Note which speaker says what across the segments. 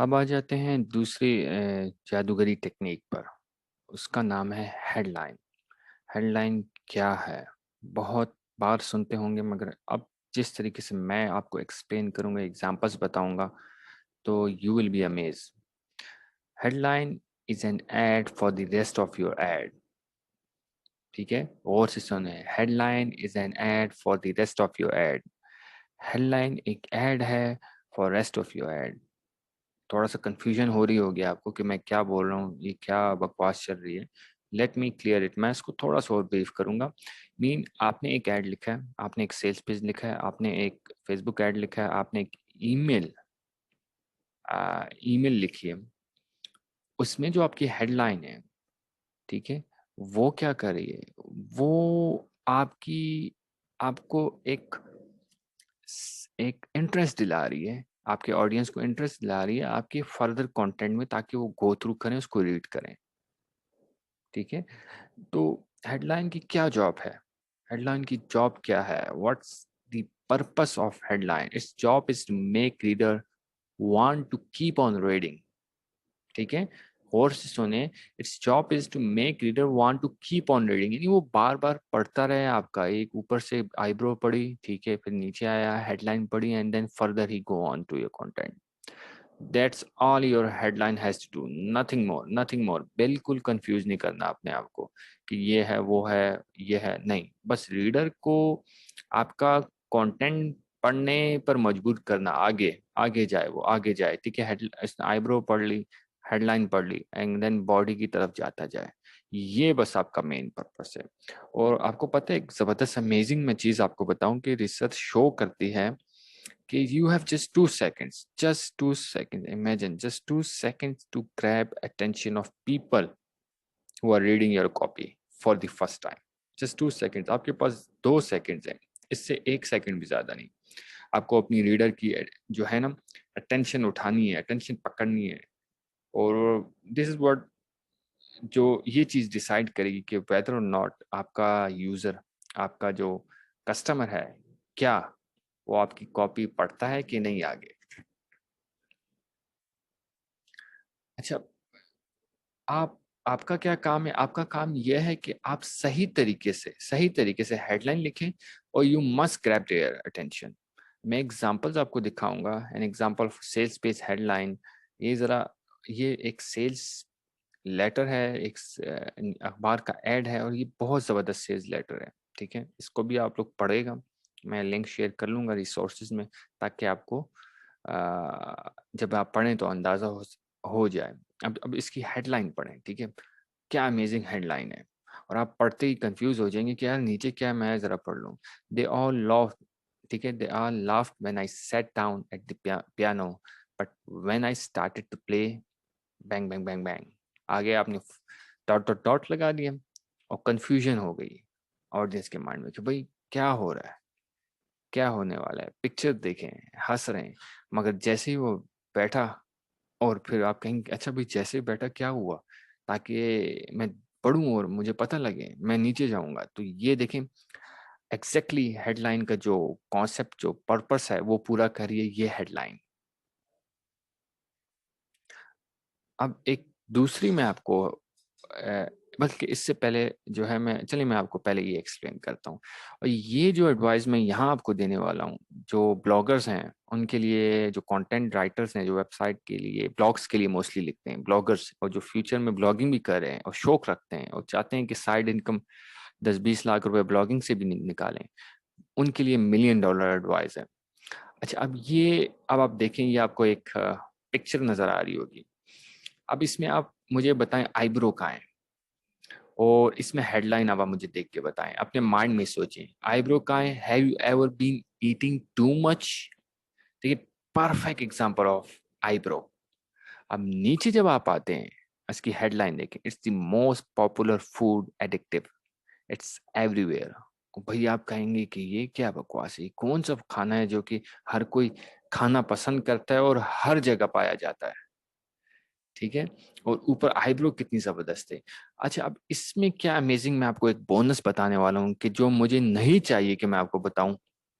Speaker 1: अब आ जाते हैं दूसरी जादूगरी टेक्निक पर। उसका नाम है हेडलाइन। हेडलाइन क्या है? बहुत बार सुनते होंगे, मगर अब जिस तरीके से मैं आपको एक्सप्लेन करूंगा, एग्जांपल्स बताऊंगा, तो you will be amaze. Headline is an ad for the rest of your ad. ठीक है, और से सुने, headline is an ad for the rest of your ad. Headline एक एड है for rest of your ad. थोड़ा सा confusion हो रही होगी आपको कि मैं क्या बोल रहा हूँ, ये क्या बकवास चल रही है। Let me clear it. मैं इसको थोड़ा सा और ब्रीफ करूंगा। मीन, आपने एक ऐड लिखा है, आपने एक सेल्स पेज लिखा है, आपने एक फेसबुक ऐड लिखा है, आपने एक ईमेल ईमेल लिखी है। उसमें जो आपकी हेडलाइन है, ठीक है, वो क्या कर रही है? वो आपकी आपको एक एक इंटरेस्ट दिला रही है, आपके ऑडियंस को इंटरेस्ट दिला रही है आपके फर्दर कंटेंट में, ताकि वो गो थ्रू करें, उसको रीड करें। ठीक है, तो हेडलाइन की क्या जॉब है? हेडलाइन की जॉब क्या है? What's the purpose of headline? Its job is to make reader want to keep on reading. ठीक है, और से सुने, its job is to make reader want to keep on reading, यानी वो बार बार पढ़ता रहे। आपका एक ऊपर से आईब्रो पढ़ी, ठीक है, फिर नीचे आया, हेडलाइन पढ़ी, and then further he go on to your content. That's all your headline has to do, nothing more, nothing more. बिल्कुल कंफ्यूज नहीं करना अपने आप को कि ये है, वो है, ये है, नहीं। बस रीडर को आपका कंटेंट पढ़ने पर मजबूर करना, आगे आगे जाए, वो आगे जाए। ठीक है, हेड आईब्रो पढ़ ली, हेडलाइन पढ़ ली, एंड देन बॉडी की तरफ जाता जाए। ये बस आपका मेन पर्पस है। और आपको पता है, एक जबरदस्त अमेजिंग मैं चीज आपको बताऊं कि रिसर्च शो करती है कि you have just 2 seconds, imagine just 2 seconds to grab attention of people who are reading your copy for the first time. just 2 seconds, आपके पास 2 सेकंड्स हैं, इससे 1 सेकंड भी ज्यादा नहीं। आपको अपनी रीडर की जो है ना, अटेंशन उठानी है, अटेंशन पकड़नी है। और दिस इज व्हाट, जो ये चीज डिसाइड करेगी कि वेदर और नॉट आपका यूजर, आपका जो कस्टमर है, क्या वो आपकी कॉपी पढ़ता है कि नहीं आगे। अच्छा, आप आपका क्या काम है? आपका काम यह है कि आप सही तरीके से हेडलाइन लिखें, और you must grab their attention. मैं एग्जांपल्स आपको दिखाऊंगा। An example of sales page headline. ये जरा, ये एक सेल्स लेटर है, एक अखबार का एड है, और ये बहुत जबरदस्त सेल्स लेटर है। ठीक है, इसको भी आप लोग पढ़ेगा। मैं लिंक शेयर कर लूंगा रिसोर्सेज में, ताकि आपको जब आप पढ़ें तो अंदाजा हो जाए। अब इसकी हेडलाइन पढ़ें, ठीक है, क्या अमेजिंग हेडलाइन है। और आप पढ़ते ही कंफ्यूज हो जाएंगे कि यार नीचे क्या है, मैं जरा पढ़ लूँ। दे ऑल लव, ठीक है, they all laughed when I sat down at the piano, but when I started to play, bang bang bang bang. आगे आपने डॉट डॉट डॉट लगा दिया, और कंफ्यूजन हो गई ऑडियंस के माइंड में कि भाई क्या हो रहा है, क्या होने वाला है। पिक्चर देखें, हंस रहे हैं, मगर जैसे ही वो बैठा, और फिर आप कहेंगे अच्छा भाई जैसे बैठा क्या हुआ, ताकि मैं पढ़ूं और मुझे पता लगे, मैं नीचे जाऊंगा। तो ये देखें, एग्जैक्टली हेडलाइन का जो कॉन्सेप्ट, जो पर्पस है, वो पूरा करिए ये हेडलाइन। अब एक दूसरी मैं आपको बल्कि इससे पहले जो है, मैं आपको पहले ये एक्सप्लेन करता हूँ। और ये जो एडवाइस मैं यहाँ आपको देने वाला हूँ, जो ब्लॉगर्स हैं उनके लिए, जो कंटेंट राइटर्स हैं, जो वेबसाइट के लिए, ब्लॉग्स के लिए मोस्टली लिखते हैं, ब्लॉगर्स, और जो फ्यूचर में ब्लॉगिंग भी कर रहे हैं और शौक रखते हैं और चाहते हैं कि साइड इनकम 10-20 लाख रुपए ब्लॉगिंग से भी निकालें, उनके लिए $1 million एडवाइस है। अच्छा, अब आप देखें, ये आपको एक पिक्चर नजर आ रही होगी। अब इसमें आप मुझे बताएं आईब्रो कहाँ है, और इसमें हेडलाइन अब आप मुझे देख के बताएं, अपने माइंड में सोचें आईब्रो कहाँ है। Have you ever been eating too much? देखिए, परफेक्ट एग्जांपल ऑफ आईब्रो। अब नीचे जब आप आते हैं, इसकी हेडलाइन देखें, it's the most popular food addictive, it's everywhere. भाई आप कहेंगे कि ये क्या बकवास है, कौन सा खाना है जो कि हर कोई खाना पसंद करता है और हर जगह पाया जाता है। ठीक है, और ऊपर आईब्रो कितनी जबरदस्त है। अच्छा, अब इसमें क्या अमेजिंग, मैं आपको एक बोनस बताने वाला हूँ कि जो मुझे नहीं चाहिए कि मैं आपको बताऊं।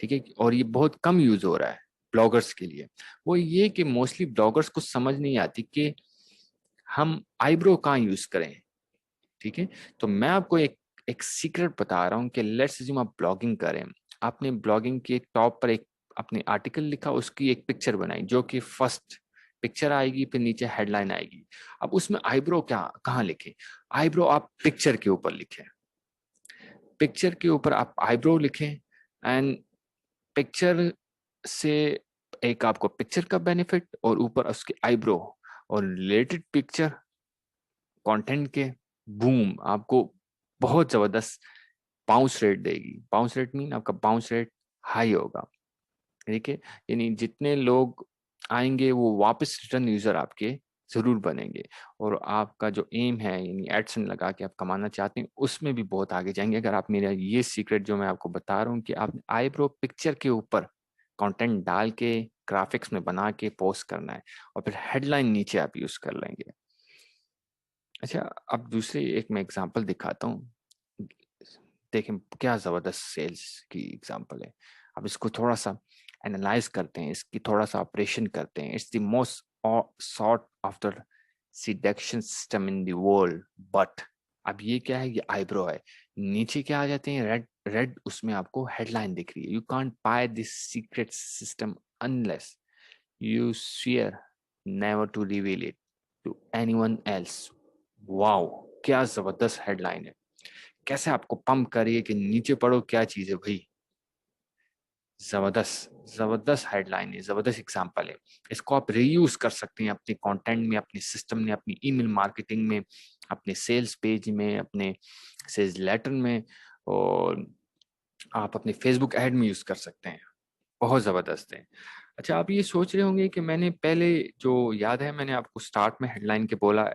Speaker 1: ठीक है, और ये बहुत कम यूज हो रहा है। ब्लॉगर्स के लिए, वो ये कि मोस्टली ब्लॉगर्स को समझ नहीं आती कि हम आईब्रो कहाँ यूज करें। ठीक है, तो मैं आपको एक एक सीक्रेट बता रहा हूँ कि लेट्स अज्यूम आप ब्लॉगिंग करें, आपने ब्लॉगिंग के टॉप पर एक अपने आर्टिकल लिखा, उसकी एक पिक्चर बनाई जो कि फर्स्ट पिक्चर आएगी, फिर नीचे हेडलाइन आएगी। अब उसमें आईब्रो क्या कहाँ लिखे? आईब्रो आप पिक्चर के ऊपर लिखें, पिक्चर के ऊपर आप आईब्रो लिखें, एंड पिक्चर से एक आपको पिक्चर का बेनिफिट और ऊपर उसके आईब्रो और रिलेटेड पिक्चर कंटेंट के, बूम, आपको बहुत जबरदस्त बाउंस रेट देगी। बाउंस रेट मीन आपका बाउंस रेट हाई होगा। ठीक है, यानी जितने लोग आएंगे वो वापस रिटर्न यूजर आपके जरूर बनेंगे, और आपका जो एम है यानी एडसेंस लगा के आप कमाना चाहते हैं उसमें भी बहुत आगे जाएंगे, अगर आप मेरा ये सीक्रेट जो मैं आपको बता रहा हूँ कि आप आईब्रो पिक्चर के ऊपर कंटेंट डाल के ग्राफिक्स में बना के पोस्ट करना है, और फिर हेडलाइन नीचे आप यूज कर लेंगे। अच्छा, अब दूसरी एक मैं एग्जांपल दिखाता हूँ, देखें क्या जबरदस्त सेल्स की एग्जांपल है। अब इसको थोड़ा सा एनालाइज करते हैं, इसकी थोड़ा सा ऑपरेशन करते हैं। It's the most sort after seduction system in the world, but अब ये क्या है, ये आईब्रो है, नीचे क्या आ जाते हैं, रेड रेड, उसमें आपको हेडलाइन दिख रही है, you can't buy this secret system unless you swear never to reveal it to anyone else. Wow, क्या जबरदस्त हेडलाइन है, कैसे आपको पंप करिए कि नीचे पढ़ो क्या चीज है भाई। जबरदस्त जबरदस्त हेडलाइन है, जबरदस्त एग्जांपल है। इसको आप रीयूज कर सकते हैं अपने कंटेंट में, अपने सिस्टम में, अपनी ईमेल मार्केटिंग में, अपने सेल्स पेज में, अपने सेल्स लेटर में, और आप अपने फेसबुक ऐड में यूज कर सकते हैं। बहुत जबरदस्त है। अच्छा, आप ये सोच रहे होंगे कि मैंने पहले जो याद है मैंने आपको स्टार्ट में हेडलाइन के बोला,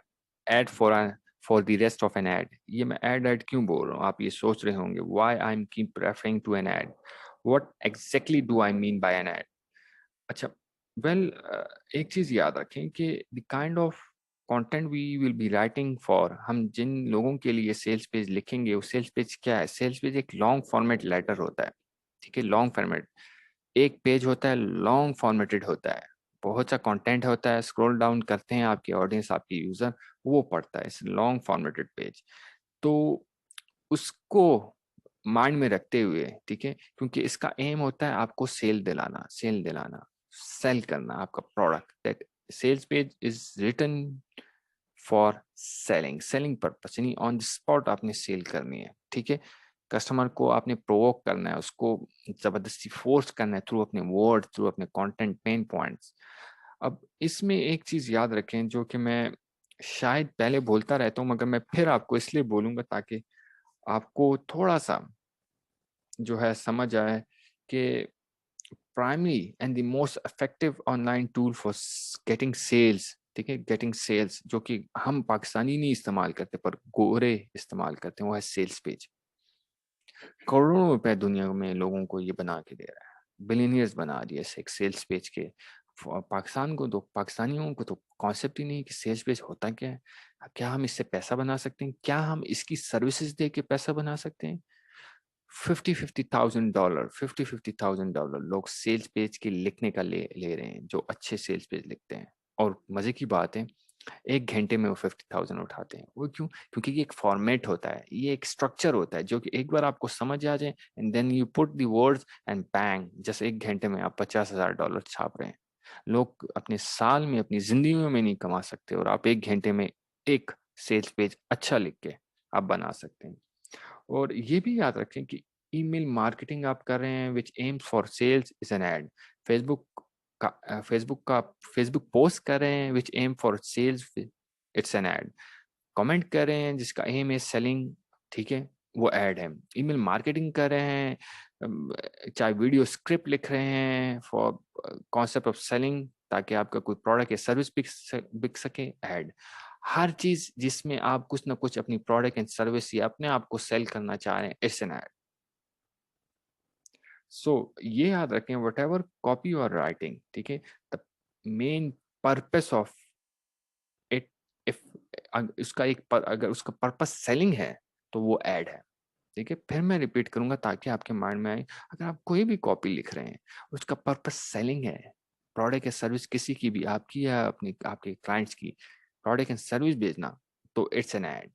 Speaker 1: ad for the rest of an ad, ये मैं एड क्यों बोल रहा हूँ, आप ये सोच रहे होंगे why I am keep referring to an ad, what exactly do I mean by an ad. अच्छा, वेल, एक चीज याद रखें कि the kind of content we will be writing for, हम जिन लोगों के लिए सेल्स पेज लिखेंगे वो सेल्स पेज क्या है, सेल्स पेज एक लॉन्ग फॉर्मेट लेटर होता है। ठीक है, लॉन्ग फॉर्मेट एक पेज होता है, लॉन्ग फॉर्मेटेड होता है, बहुत सा कंटेंट होता है, स्क्रॉल डाउन करते हैं आपकी ऑडियंस, आपकी यूजर वो पढ़ता है इस लॉन्ग फॉर्मेटेड पेज। तो उसको माइंड में रखते हुए, ठीक है, क्योंकि इसका एम होता है आपको सेल दिलाना, सेल करना आपका product, that sales page is written for selling, selling purpose, यानी ऑन द स्पॉट आपने सेल करनी है। ठीक है, कस्टमर को आपने प्रोवोक करना है, उसको जबरदस्ती फोर्स करना है थ्रू अपने वर्ड, थ्रू अपने कंटेंट पेन पॉइंट्स। अब इसमें एक चीज याद रखें जो कि मैं शायद पहले बोलता रहता हूँ, मगर मैं फिर आपको इसलिए बोलूंगा ताकि आपको थोड़ा सा जो है समझ आए कि primary and the most effective online tool for getting sales, ठीक है, गेटिंग सेल्स, जो कि हम पाकिस्तानी नहीं इस्तेमाल करते पर गोरे इस्तेमाल करते हैं, वो है सेल्स पेज। करोड़ों रुपए दुनिया में लोगों को ये बना के दे रहा है, बिलियनियर्स बना दिए एक सेल्स पेज के। पाकिस्तान को तो, पाकिस्तानियों को तो कॉन्सेप्ट ही नहीं कि सेल्स पेज होता क्या है, क्या हम इससे पैसा बना सकते हैं, क्या हम इसकी सर्विसेज दे के पैसा बना सकते हैं। $50,000 $50,000 लोग सेल्स पेज के लिखने का ले रहे हैं, जो अच्छे सेल्स पेज लिखते हैं। और मजे की बात है, 1 घंटे में वो 50,000 उठाते हैं। वो क्यों? क्योंकि ये एक फॉर्मेट होता है, ये एक स्ट्रक्चर होता है जो कि एक बार आपको समझ आ जाए, and then you put the words and bang, जैसे 1 घंटे में आप $50,000 छाप रहे हैं। लोग अपने साल में, अपनी जिंदगी में नहीं कमा सकते, और आप 1 घंटे में एक सेल्स पेज अच्छा लिख के आप बना सकते हैं। और ये भी याद रखें कि ईमेल मार्केटिंग आप कर रहे हैं which aims for sales is an ad. Facebook का फेसबुक पोस्ट कर रहे हैं which aim for sales, it's an ad. Comment कर रहे हैं जिसका एम है सेलिंग, ठीक है, वो ऐड है। ईमेल मार्केटिंग कर रहे हैं, चाहे वीडियो स्क्रिप्ट लिख रहे हैं फॉर कॉन्सेप्ट ऑफ सेलिंग, ताकि आपका कोई प्रोडक्ट या सर्विस बिक सके, ऐड। हर चीज जिसमें आप कुछ ना कुछ अपनी प्रोडक्ट एंड सर्विस या अपने आप को सेल करना चाह रहे हैं, इट्स एन ऐड। सो ये याद रखें, whatever copy you are writing, ठीक है, the main purpose of it, if उसका एक अगर उसका पर्पस सेलिंग है तो वो एड है। ठीक है, फिर मैं रिपीट करूंगा ताकि आपके माइंड में आए। अगर आप कोई भी कॉपी लिख रहे हैं, उसका पर्पस सेलिंग है, प्रोडक्ट या सर्विस किसी की भी, आपकी या अपनी आपके क्लाइंट्स की प्रोडक्ट एंड सर्विस बेचना, तो इट्स एन एड।